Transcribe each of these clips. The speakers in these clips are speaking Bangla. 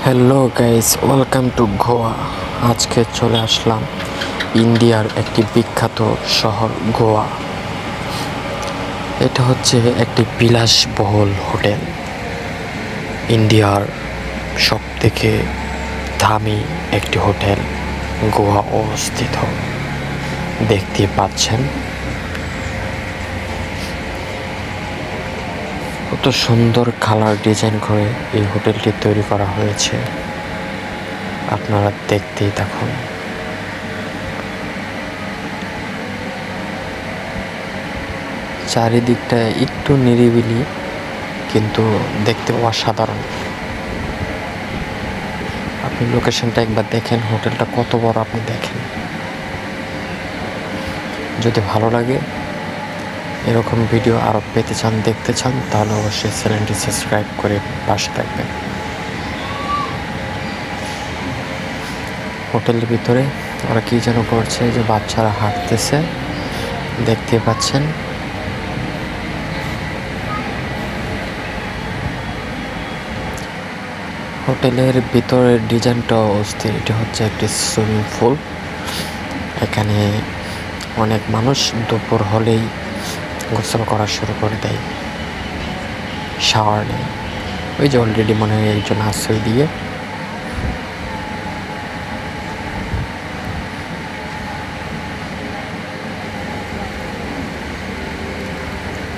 Hello guys, welcome to Goa. আজকে চলে আসলাম ইন্ডিয়ার একটি বিখ্যাত শহর গোয়া। এটা হচ্ছে একটি বিলাসবহুল হোটেল। ইন্ডিয়ার সবথেকে দামি একটি হোটেল গোয়া অবস্থিত। দেখতে পাচ্ছেন কত সুন্দর কালার ডিজাইন করে এই হোটেলটি তৈরি করা হয়েছে। আপনারা দেখতেই থাকুন। চারিদিকটা একটু নিরিবিলি, কিন্তু দেখতে অসাধারণ। আপনি লোকেশনটা একবার দেখেন, হোটেলটা কত বড় আপনি দেখেন। যদি ভালো লাগে, এরকম ভিডিও আরও পেতে চান, দেখতে চান, তাহলে অবশ্যই চ্যানেলটি সাবস্ক্রাইব করে পাশে থাকবেন। হোটেলের ভিতরে ওরা কি যেন করছে, যে বাচ্চারা হাঁটতেছে, দেখতে পাচ্ছেন। হোটেলের ভিতরের ডিজাইনটা অস্থির। এটা হচ্ছে একটি সুইমিং পুল। এখানে অনেক মানুষ দুপুর হলেই গোসল করা শুরু করে দেয়, শাওয়ার নেয়। ওই যে অলরেডি মনে হয় একজন আশ্রয় দিয়ে।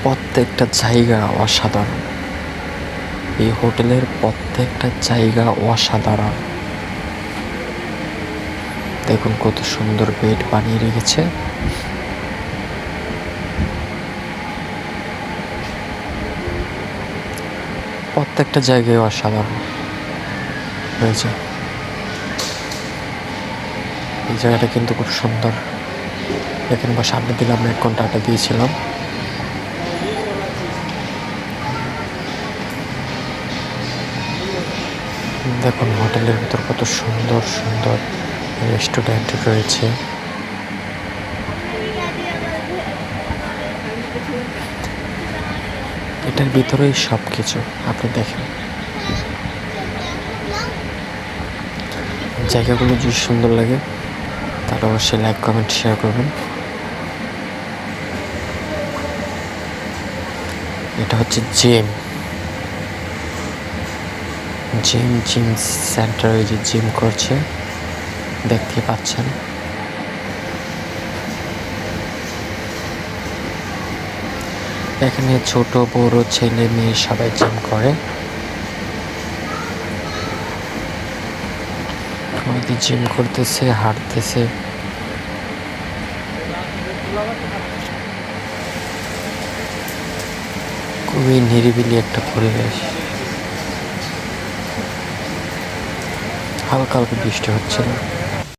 প্রত্যেকটা জায়গা অসাধারণ। এই হোটেলের প্রত্যেকটা জায়গা অসাধারণ। দেখুন কত সুন্দর বেড বানিয়ে রেখেছে। প্রত্যেকটা জায়গায় অসাধারণ হয়েছে। এই জায়গাটা কিন্তু খুব সুন্দর। এখানে বসে আড্ডা দিলাম, 1 ঘন্টা আড্ডা দিয়েছিলাম। দেখুন হোটেলের ভিতর কত সুন্দর সুন্দর রেস্টুরেন্ট রয়েছে। এটার ভিতরেই সব কিছু আপনি দেখেন। জায়গাগুলো যদি সুন্দর লাগে তাহলে অবশ্যই লাইক, কমেন্ট, শেয়ার করবেন। এটা হচ্ছে জিম সেন্টার। যে জিম করছে, দেখতে পাচ্ছেন। এখানে ছোট বড় ছেলে মেয়ে সবাই জিম করে। জিম করতেছে, হাঁটতেছে। খুবই নিরিবিলি একটা পরিবেশ। হালকা হালকা বৃষ্টি হচ্ছিল।